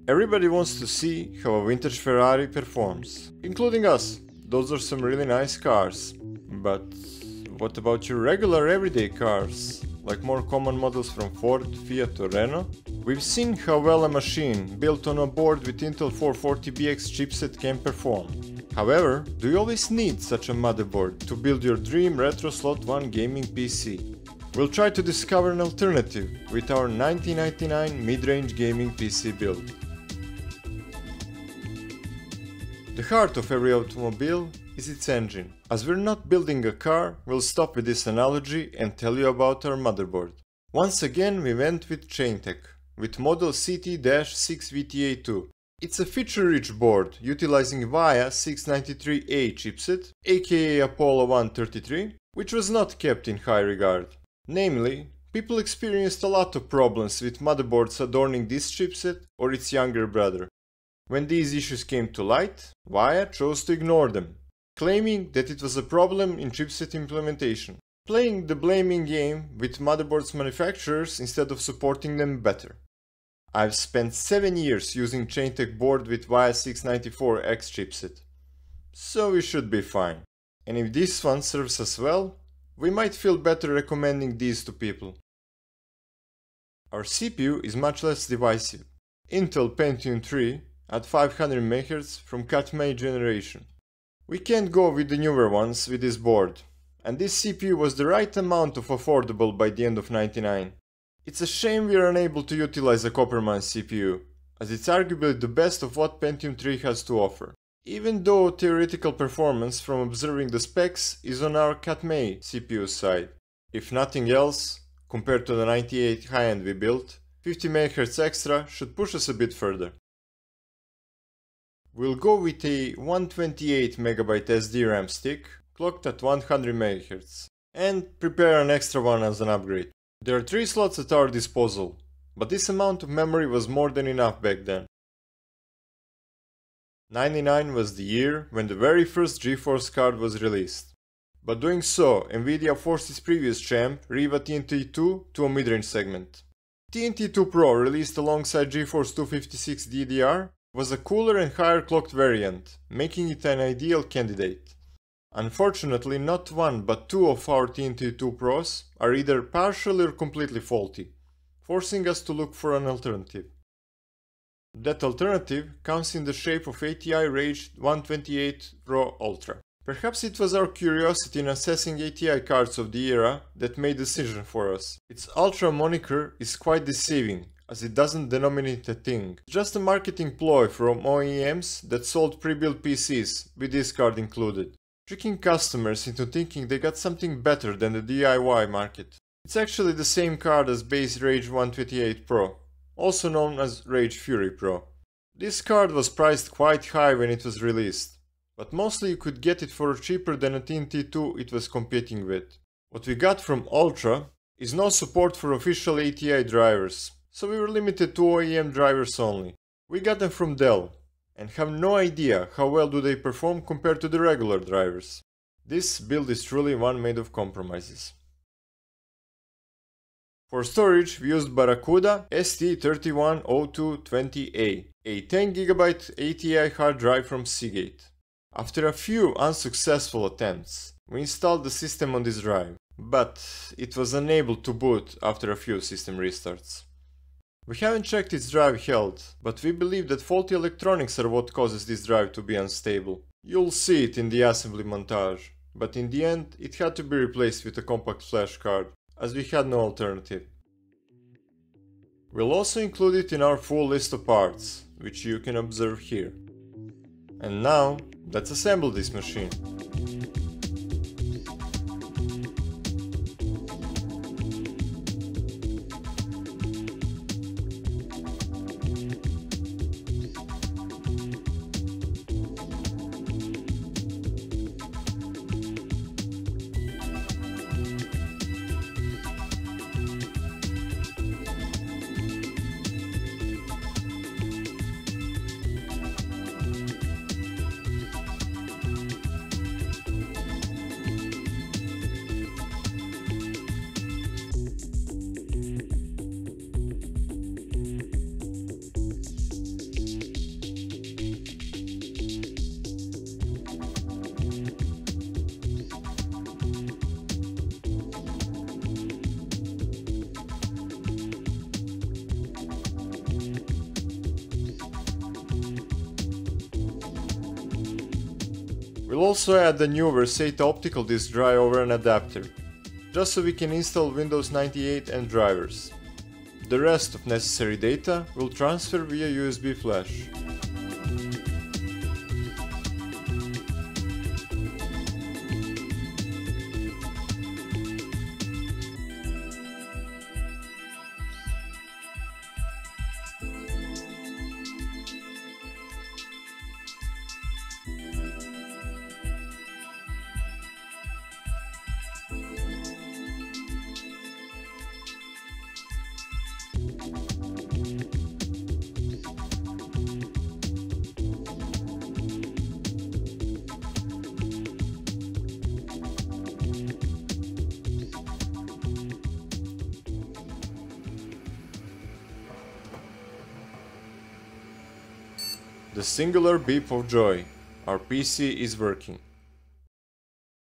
Everybody wants to see how a vintage Ferrari performs, including us. Those are some really nice cars. But what about your regular everyday cars, like more common models from Ford, Fiat or Renault? We've seen how well a machine built on a board with Intel 440BX chipset can perform. However, do you always need such a motherboard to build your dream retro slot 1 gaming PC? We'll try to discover an alternative with our 1999 mid-range gaming PC build. The heart of every automobile is its engine. As we're not building a car, we'll stop with this analogy and tell you about our motherboard. Once again we went with Chaintech, with model CT-6VTA2. It's a feature-rich board utilizing VIA 693A chipset, aka Apollo 133, which was not kept in high regard. Namely, people experienced a lot of problems with motherboards adorning this chipset or its younger brother. When these issues came to light, VIA chose to ignore them, claiming that it was a problem in chipset implementation, playing the blaming game with motherboards manufacturers instead of supporting them better. I've spent 7 years using Chaintech board with VIA 694X chipset, so we should be fine. And if this one serves us well, we might feel better recommending these to people. Our CPU is much less divisive. Intel Pentium 3 at 500 MHz from Katmai generation. We can't go with the newer ones with this board, and this CPU was the right amount of affordable by the end of '99. It's a shame we are unable to utilize a Copperman CPU, as it's arguably the best of what Pentium 3 has to offer, even though theoretical performance from observing the specs is on our Katmai CPU side. If nothing else, compared to the 98 high-end we built, 50 MHz extra should push us a bit further. We'll go with a 128MB SDRAM stick, clocked at 100 MHz, and prepare an extra one as an upgrade. There are 3 slots at our disposal, but this amount of memory was more than enough back then. '99 was the year when the very first GeForce card was released. But doing so, nVidia forced its previous champ, Riva TNT2, to a mid-range segment. TNT2 Pro, released alongside GeForce 256 DDR, was a cooler and higher clocked variant, making it an ideal candidate. Unfortunately, not one but 2 of our TNT2 Pros are either partially or completely faulty, forcing us to look for an alternative. That alternative comes in the shape of ATI Rage 128 Pro Ultra. Perhaps it was our curiosity in assessing ATI cards of the era that made the decision for us. Its Ultra moniker is quite deceiving, as it doesn't denominate a thing. It's just a marketing ploy from OEMs that sold pre-built PCs, with this card included, tricking customers into thinking they got something better than the DIY market. It's actually the same card as base Rage 128 Pro, also known as Rage Fury Pro. This card was priced quite high when it was released, but mostly you could get it for cheaper than a TNT2 it was competing with. What we got from Ultra is no support for official ATI drivers, so we were limited to OEM drivers only. We got them from Dell, and have no idea how well do they perform compared to the regular drivers. This build is truly one made of compromises. For storage, we used Barracuda ST310220A, a 10GB ATI hard drive from Seagate. After a few unsuccessful attempts, we installed the system on this drive, but it was unable to boot after a few system restarts. We haven't checked its drive health, but we believe that faulty electronics are what causes this drive to be unstable. You'll see it in the assembly montage, but in the end it had to be replaced with a compact flash card, as we had no alternative. We'll also include it in our full list of parts, which you can observe here. And now, let's assemble this machine. We'll also add the new SATA optical disk drive over an adapter, just so we can install Windows 98 and drivers. The rest of necessary data will transfer via USB flash. The singular beep of joy. Our PC is working.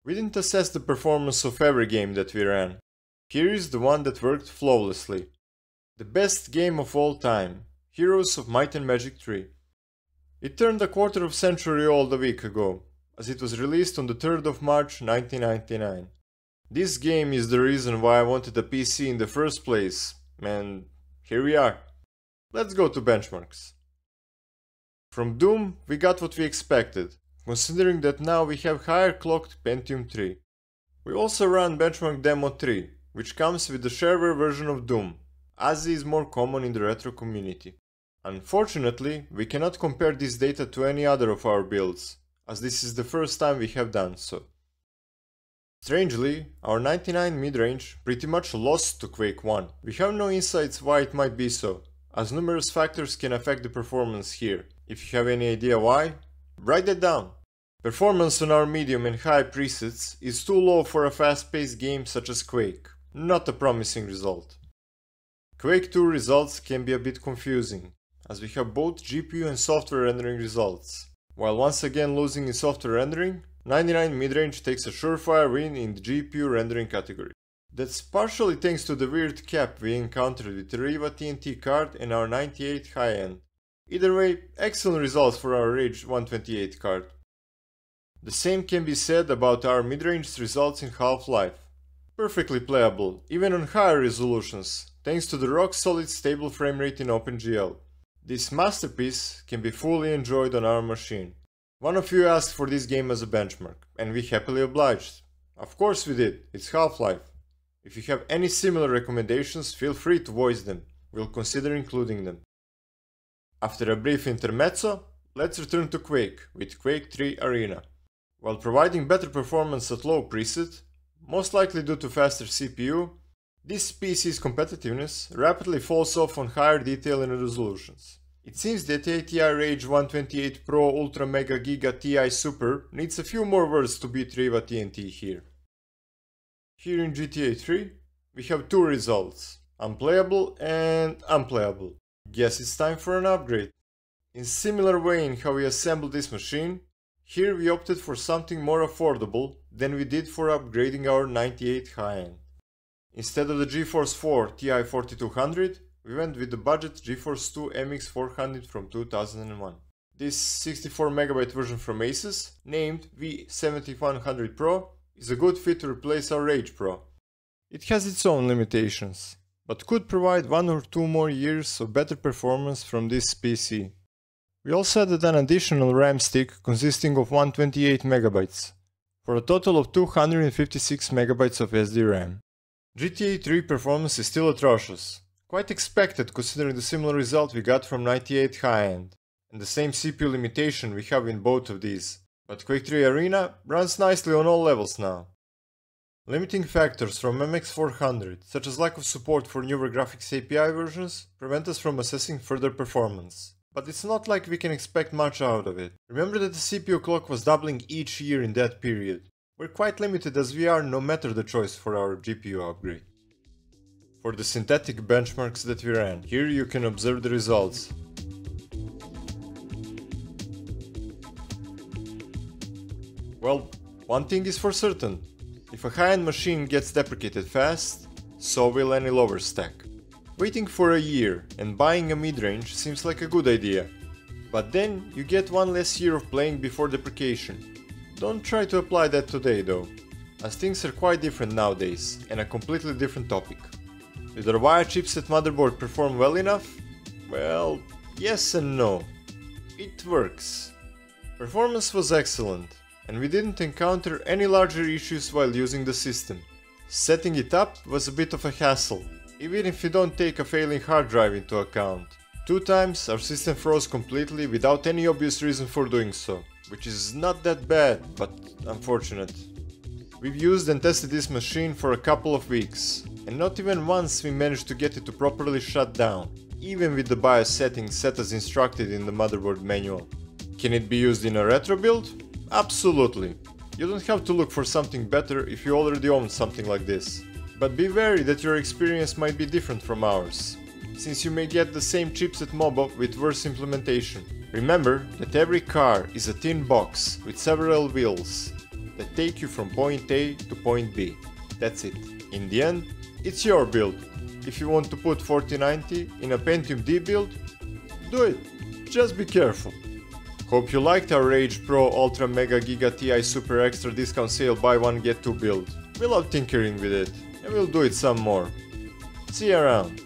We didn't assess the performance of every game that we ran. Here is the one that worked flawlessly. The best game of all time, Heroes of Might and Magic 3. It turned a quarter of century old a week ago, as it was released on the 3rd of March 1999. This game is the reason why I wanted a PC in the first place, and here we are. Let's go to benchmarks. From Doom, we got what we expected, considering that now we have higher clocked Pentium 3. We also ran Benchmark Demo 3, which comes with the shareware version of Doom, as is more common in the retro community. Unfortunately, we cannot compare this data to any other of our builds, as this is the first time we have done so. Strangely, our 99 midrange pretty much lost to Quake I. We have no insights why it might be so, as numerous factors can affect the performance here. If you have any idea why, write that down. Performance on our medium and high presets is too low for a fast-paced game such as Quake. Not a promising result. Quake II results can be a bit confusing, as we have both GPU and software rendering results. While once again losing in software rendering, 99 midrange takes a surefire win in the GPU rendering category. That's partially thanks to the weird cap we encountered with the Riva TNT card and our 98 high-end. Either way, excellent results for our Rage 128 card. The same can be said about our midrange results in Half-Life. Perfectly playable, even on higher resolutions, thanks to the rock-solid stable frame rate in OpenGL. This masterpiece can be fully enjoyed on our machine. One of you asked for this game as a benchmark, and we happily obliged. Of course we did, it's Half-Life. If you have any similar recommendations, feel free to voice them, we'll consider including them. After a brief intermezzo, let's return to Quake with Quake III Arena. While providing better performance at low preset, most likely due to faster CPU, this PC's competitiveness rapidly falls off on higher detail and resolutions. It seems that ATI Rage 128 Pro Ultra Mega Giga Ti Super needs a few more words to beat Riva TNT here. Here in GTA 3, we have two results, unplayable and unplayable. Guess it's time for an upgrade. In similar way in how we assembled this machine, here we opted for something more affordable than we did for upgrading our 98 high-end. Instead of the GeForce 4 Ti 4200, we went with the budget GeForce 2 MX400 from 2001. This 64MB version from Asus, named V7100 Pro, is a good fit to replace our Rage Pro. It has its own limitations, but could provide 1 or 2 more years of better performance from this PC. We also added an additional RAM stick consisting of 128MB, for a total of 256MB of SDRAM. GTA 3 performance is still atrocious, quite expected considering the similar result we got from 98 high-end, and the same CPU limitation we have in both of these, but Quake 3 Arena runs nicely on all levels now. Limiting factors from MX400, such as lack of support for newer graphics API versions, prevent us from assessing further performance. But it's not like we can expect much out of it. Remember that the CPU clock was doubling each year in that period. We're quite limited as we are no matter the choice for our GPU upgrade. For the synthetic benchmarks that we ran, here you can observe the results. Well, one thing is for certain. If a high-end machine gets deprecated fast, so will any lower stack. Waiting for a year and buying a mid-range seems like a good idea, but then you get one less year of playing before deprecation. Don't try to apply that today though, as things are quite different nowadays and a completely different topic. Did our wire chipset motherboard perform well enough? Well, yes and no. It works. Performance was excellent, and we didn't encounter any larger issues while using the system. Setting it up was a bit of a hassle, even if you don't take a failing hard drive into account. 2 times our system froze completely without any obvious reason for doing so, which is not that bad, but unfortunate. We've used and tested this machine for a couple of weeks, and not even once we managed to get it to properly shut down, even with the BIOS settings set as instructed in the motherboard manual. Can it be used in a retro build? Absolutely. You don't have to look for something better if you already own something like this. But be wary that your experience might be different from ours, since you may get the same chipset MOBA with worse implementation. Remember that every car is a tin box with several wheels that take you from point A to point B. That's it. In the end, it's your build. If you want to put 4090 in a Pentium D build, do it. Just be careful. Hope you liked our Rage Pro Ultra Mega Giga Ti Super Extra discount sale buy one get two build. We love tinkering with it, and we'll do it some more. See you around.